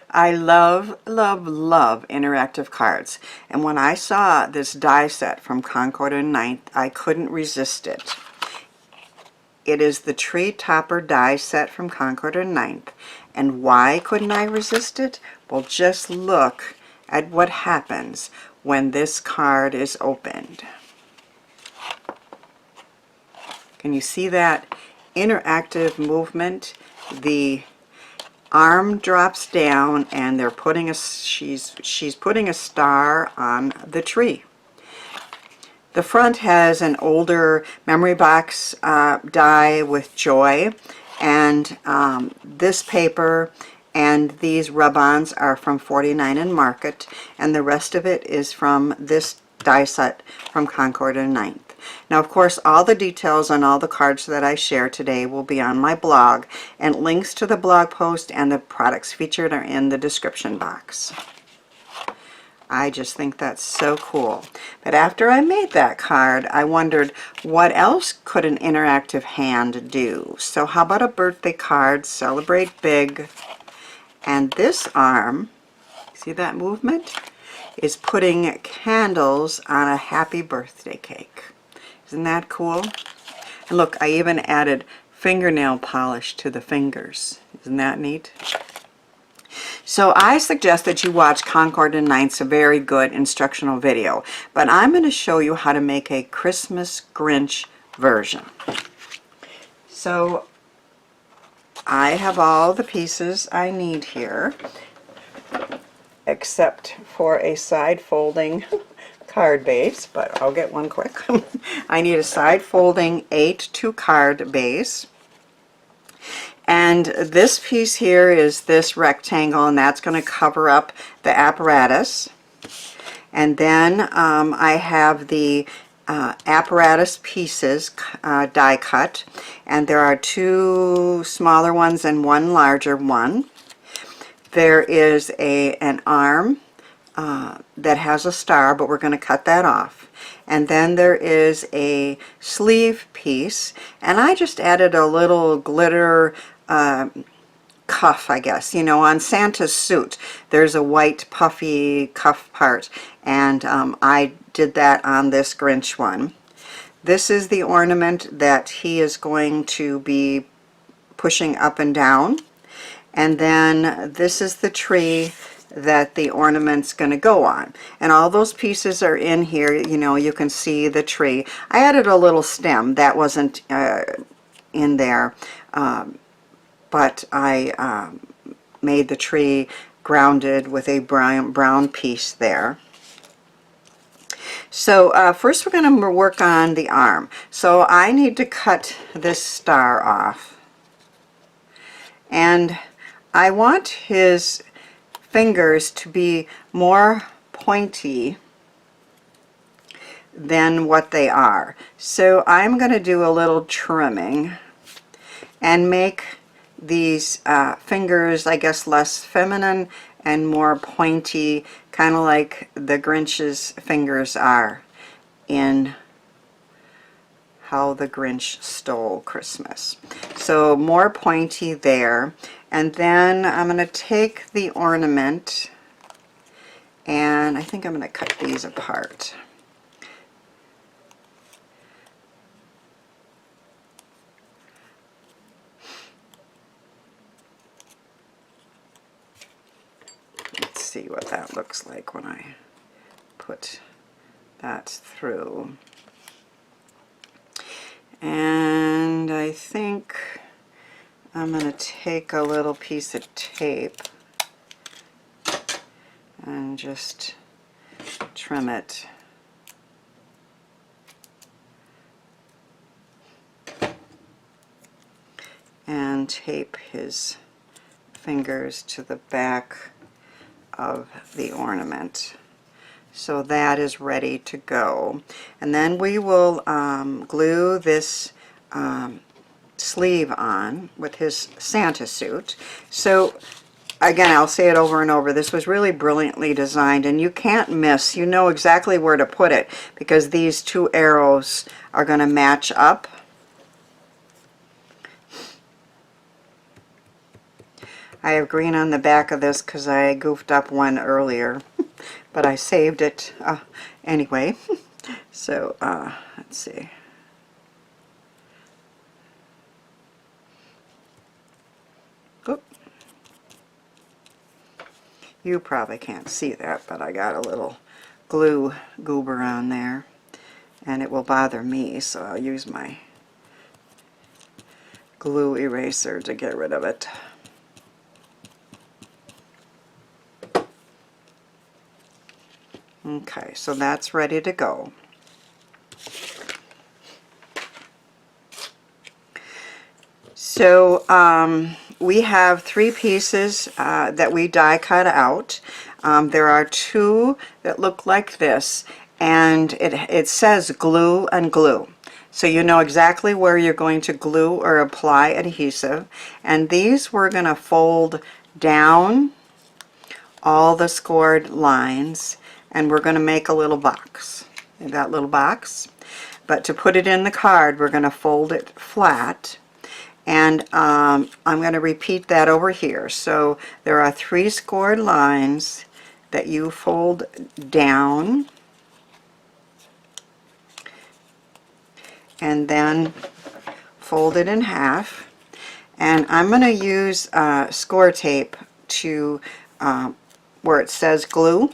I love, love, love interactive cards. And when I saw this die set from Concord and 9th, I couldn't resist it. It is the Tree Topper die set from Concord and 9th. And why couldn't I resist it? Well, just look at what happens when this card is opened. Can you see that interactive movement? The arm drops down and they're putting she's putting a star on the tree. The front has an older memory box die with joy, and this paper and these rub-ons are from 49 and Market, and the rest of it is from this die set from Concord and 9th. Now, of course, all the details on all the cards that I share today will be on my blog, and links to the blog post and the products featured are in the description box. I just think that's so cool. But after I made that card, I wondered what else could an interactive hand do? So how about a birthday card, Celebrate Big, and this arm, see that movement, is putting candles on a happy birthday cake. Isn't that cool? And look, I even added fingernail polish to the fingers. Isn't that neat? So I suggest that you watch Concord and 9th's very good instructional video, but I'm going to show you how to make a Christmas Grinch version. So I have all the pieces I need here, except for a side folding card base, but I'll get one quick. I need a side folding 8-2 card base. And this piece here is this rectangle, and that's going to cover up the apparatus. And then I have the apparatus pieces die cut, and there are 2 smaller ones and 1 larger one. There is an arm that has a star, but we're going to cut that off. And then there is a sleeve piece, and I just added a little glitter cuff, I guess. You know, on Santa's suit there's a white puffy cuff part, and I did that on this Grinch one. This is the ornament that he is going to be pushing up and down, and then this is the tree that the ornament's going to go on. And all those pieces are in here. You know, you can see the tree. I added a little stem that wasn't in there, but I made the tree grounded with a brown piece there. So first we're going to work on the arm. So I need to cut this star off, and I want his fingers to be more pointy than what they are. So I'm going to do a little trimming and make these fingers, I guess, less feminine and more pointy, kind of like the Grinch's fingers are in How the Grinch Stole Christmas. So more pointy there. And then I'm going to take the ornament, and I think I'm going to cut these apart. Let's see what that looks like when I put that through. And I think I'm going to take a little piece of tape and just trim it. And tape his fingers to the back of the ornament. So that is ready to go. And then we will glue this sleeve on with his Santa suit. So again, I'll say it over and over, this was really brilliantly designed, and you can't miss. You know exactly where to put it because these 2 arrows are going to match up. I have green on the back of this because I goofed up one earlier, but I saved it anyway. So let's see. Oop. You probably can't see that, but I got a little glue goober on there, and it will bother me, so I'll use my glue eraser to get rid of it. Okay, so that's ready to go. So we have 3 pieces that we die cut out. There are 2 that look like this, and it says glue and glue. So you know exactly where you're going to glue or apply adhesive. And these we're going to fold down all the scored lines, and we're going to make a little box. That little box. But to put it in the card, we're going to fold it flat. And I'm going to repeat that over here. So there are 3 scored lines that you fold down, and then fold it in half. And I'm going to use score tape to where it says glue.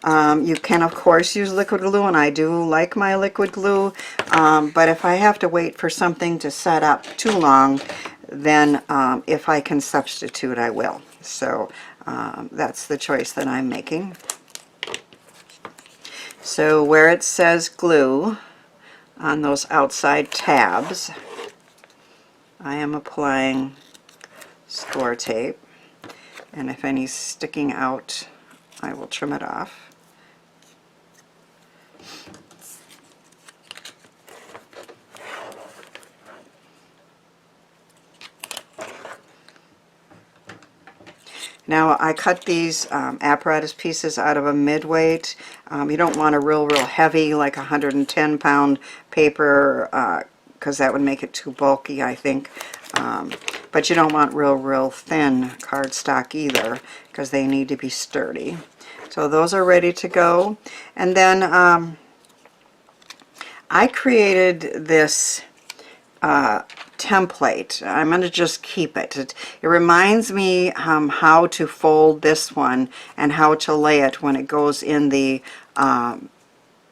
You can of course use liquid glue, and I do like my liquid glue, but if I have to wait for something to set up too long, then if I can substitute, I will. So that's the choice that I'm making. So where it says glue on those outside tabs, I am applying score tape, and if any's sticking out, I will trim it off. Now I cut these apparatus pieces out of a mid-weight. You don't want a real heavy, like 110-pound paper, because that would make it too bulky, I think. But you don't want real thin cardstock either, because they need to be sturdy. So those are ready to go. And then I created this template. I'm going to just keep it. It reminds me how to fold this one and how to lay it when it goes in the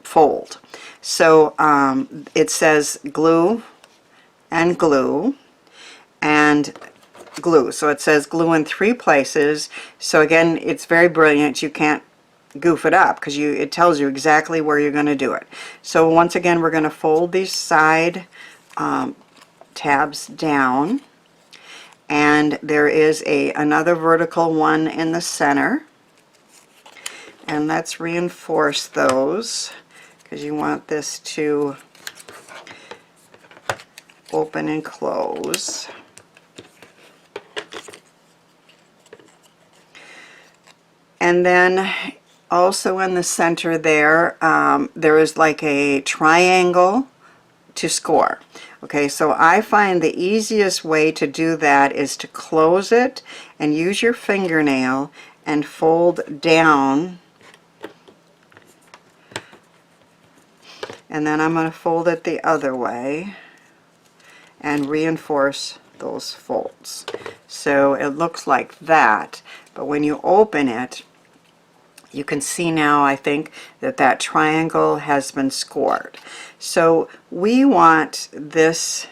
fold. So it says glue and glue and glue. So it says glue in 3 places. So again, it's very brilliant. You can't goof it up because it tells you exactly where you're going to do it. So once again, we're going to fold these side tabs down, and there is another vertical one in the center, and let's reinforce those because you want this to open and close. And then also in the center there, there is like a triangle to score. Okay, so I find the easiest way to do that is to close it and use your fingernail and fold down. And then I'm going to fold it the other way and reinforce those folds. So it looks like that, but when you open it, you can see now, I think, that that triangle has been scored. So we want this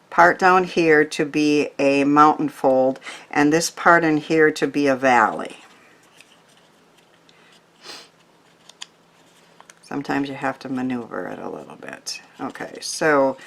part down here to be a mountain fold and this part in here to be a valley. Sometimes you have to maneuver it a little bit. Okay, so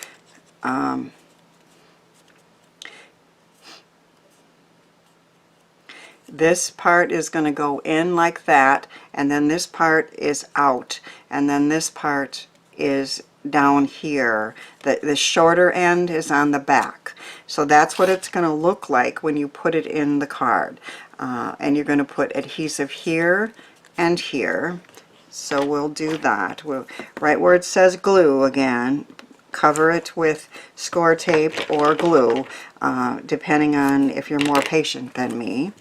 this part is going to go in like that, and then this part is out, and then this part is down here. The shorter end is on the back. So that's what it's going to look like when you put it in the card. And you're going to put adhesive here and here. So we'll do that. Right where it says glue again, cover it with score tape or glue, depending on if you're more patient than me.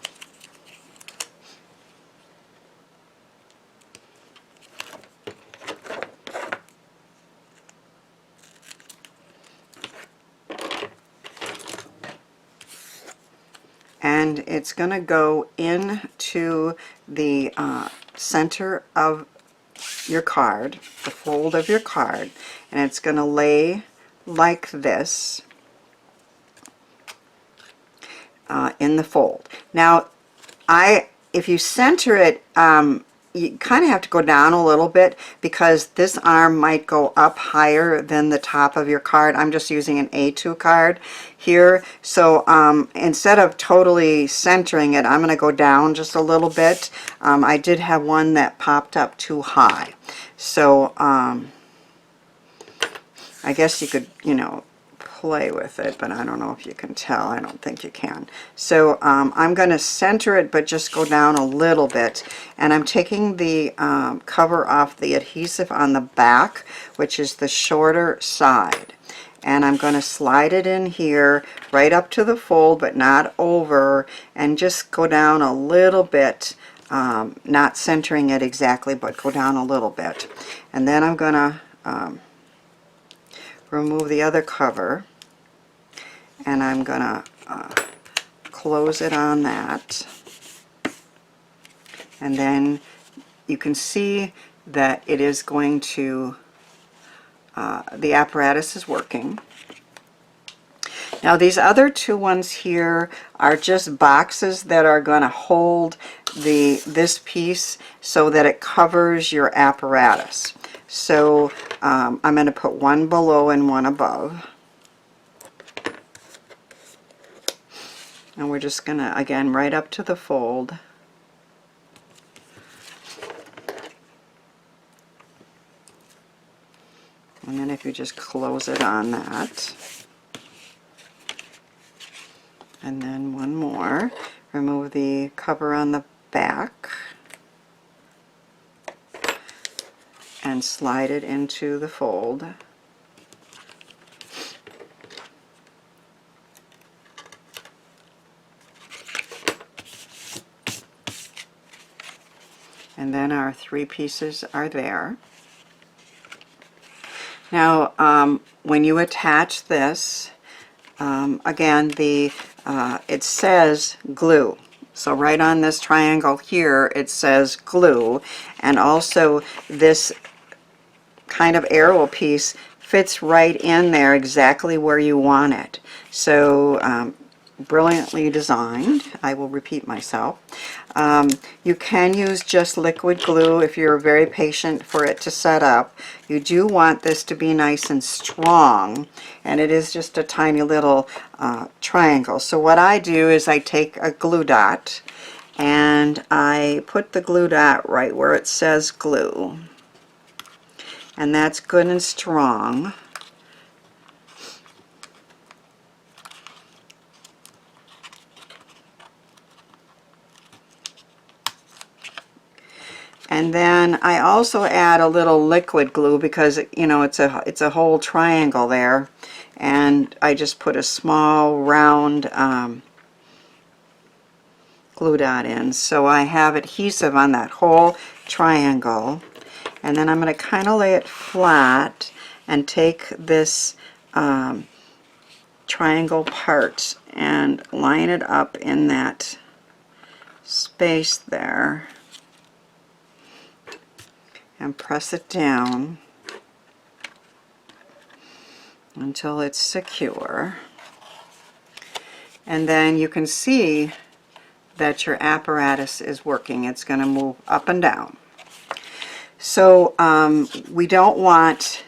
And it's going to go into the center of your card, the fold of your card, and it's going to lay like this in the fold. Now, if you center it, you kind of have to go down a little bit because this arm might go up higher than the top of your card. I'm just using an A2 card here, so instead of totally centering it, I'm going to go down just a little bit. I did have one that popped up too high, so I guess you could, you know, play with it, but I don't know if you can tell. I don't think you can. So I'm going to center it, but just go down a little bit. And I'm taking the cover off the adhesive on the back, which is the shorter side. And I'm going to slide it in here right up to the fold, but not over, and just go down a little bit, not centering it exactly, but go down a little bit. And then I'm going to remove the other cover, and I'm going to close it on that. And then you can see that it is going to, the apparatus is working. Now these other two ones here are just boxes that are going to hold this piece so that it covers your apparatus. So I'm going to put one below and one above. And we're just going to, again, right up to the fold. And then if you just close it on that. And then one more. Remove the cover on the back. And slide it into the fold. And then our three pieces are there. Now, when you attach this, again, it says glue. So right on this triangle here, it says glue. And also this kind of arrow piece fits right in there exactly where you want it. So brilliantly designed. I will repeat myself. You can use just liquid glue if you're very patient for it to set up. You do want this to be nice and strong, and it is just a tiny little triangle. So what I do is I take a glue dot and I put the glue dot right where it says glue, and that's good and strong. And then I also add a little liquid glue because, you know, it's a whole triangle there, and I just put a small round glue dot in, so I have adhesive on that whole triangle. And then I'm going to kind of lay it flat and take this triangle part and line it up in that space there. And press it down until it's secure. And then you can see that your apparatus is working. It's going to move up and down. So we don't want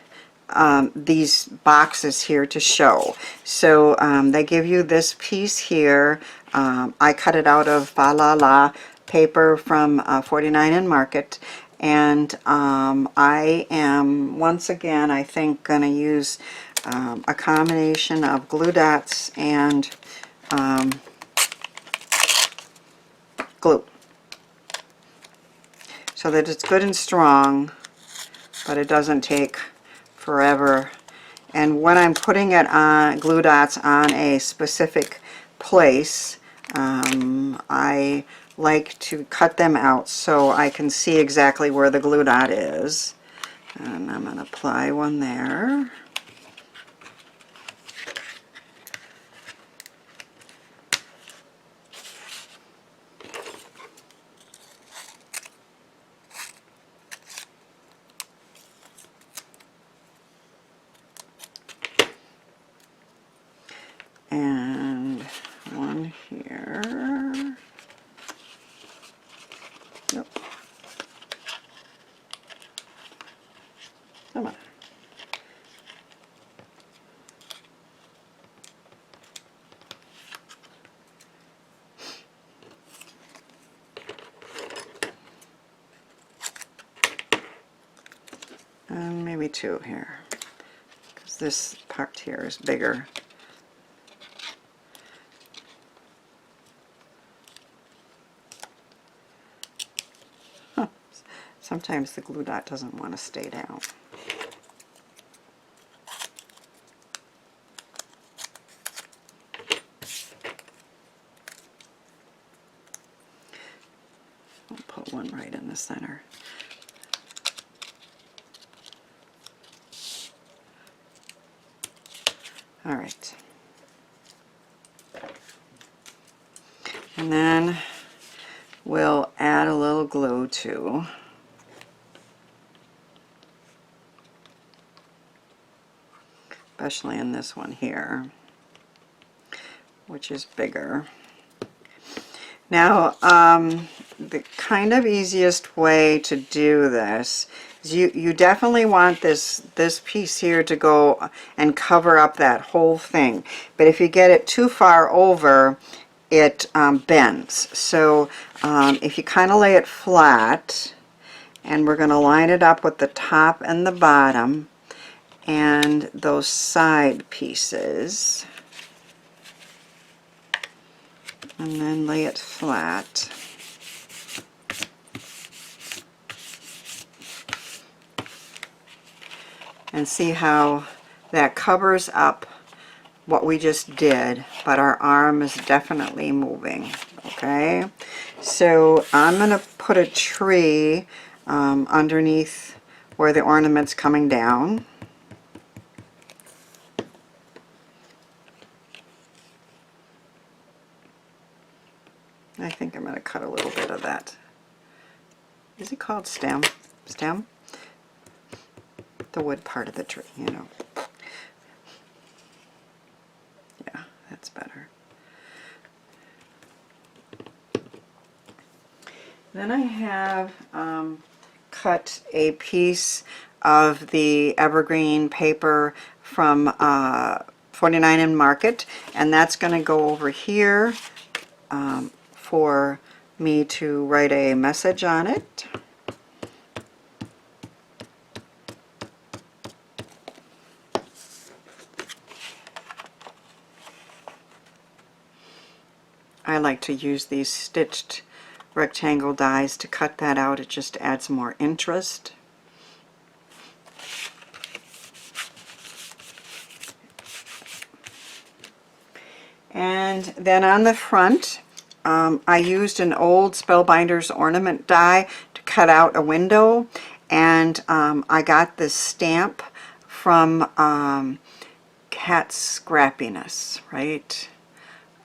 these boxes here to show. So they give you this piece here. I cut it out of Fa La La paper from 49 and Market. And I am, once again, I think going to use a combination of glue dots and glue, so that it's good and strong, but it doesn't take forever And when I'm putting it on, glue dots on a specific place, I like to cut them out so I can see exactly where the glue dot is. And I'm going to apply one there. And one here. Nope. Come on. And maybe two here, because this part here is bigger. Sometimes the glue dot doesn't want to stay down. I'll put one right in the center. All right. And then we'll add a little glue too. Especially in this one here, which is bigger. Now, the kind of easiest way to do this is you definitely want this piece here to go and cover up that whole thing. But if you get it too far over, it bends. So if you kind of lay it flat, and we're going to line it up with the top and the bottom, and those side pieces, and then lay it flat. And see how that covers up what we just did, but our arm is definitely moving. Okay, so I'm going to put a tree underneath where the ornament's coming down. I think I'm going to cut a little bit of that. Is it called stem? Stem? The wood part of the tree, you know. Yeah, that's better. Then I have cut a piece of the Evergreen paper from 49 in Market, and that's going to go over here for me to write a message on it. I like to use these stitched rectangle dies to cut that out. It just adds more interest. And then on the front, I used an old Spellbinders ornament die to cut out a window, and I got this stamp from Cat Scrappiness, right?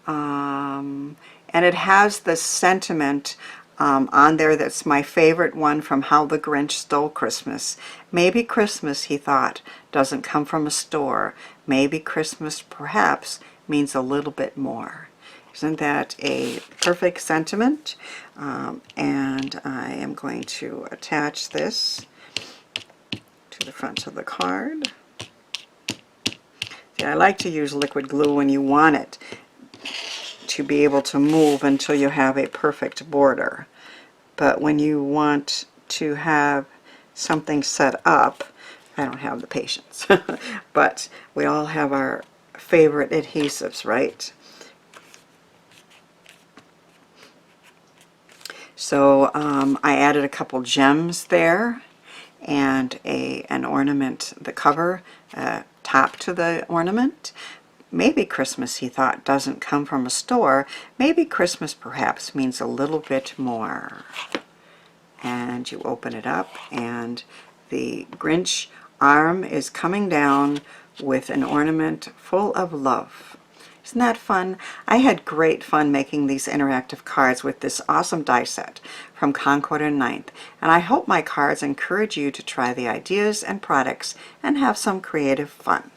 And it has the sentiment on there that's my favorite one from How the Grinch Stole Christmas. Maybe Christmas, he thought, doesn't come from a store. Maybe Christmas, perhaps, means a little bit more. Isn't that a perfect sentiment? And I am going to attach this to the front of the card. See, I like to use liquid glue when you want it to be able to move until you have a perfect border. But when you want to have something set up, I don't have the patience. But we all have our favorite adhesives, right? So I added a couple gems there and an ornament, the cover, top to the ornament. Maybe Christmas, he thought, doesn't come from a store. Maybe Christmas perhaps means a little bit more. And you open it up, and the Grinch arm is coming down with an ornament full of love. Isn't that fun? I had great fun making these interactive cards with this awesome die set from Concord and 9th, and I hope my cards encourage you to try the ideas and products and have some creative fun.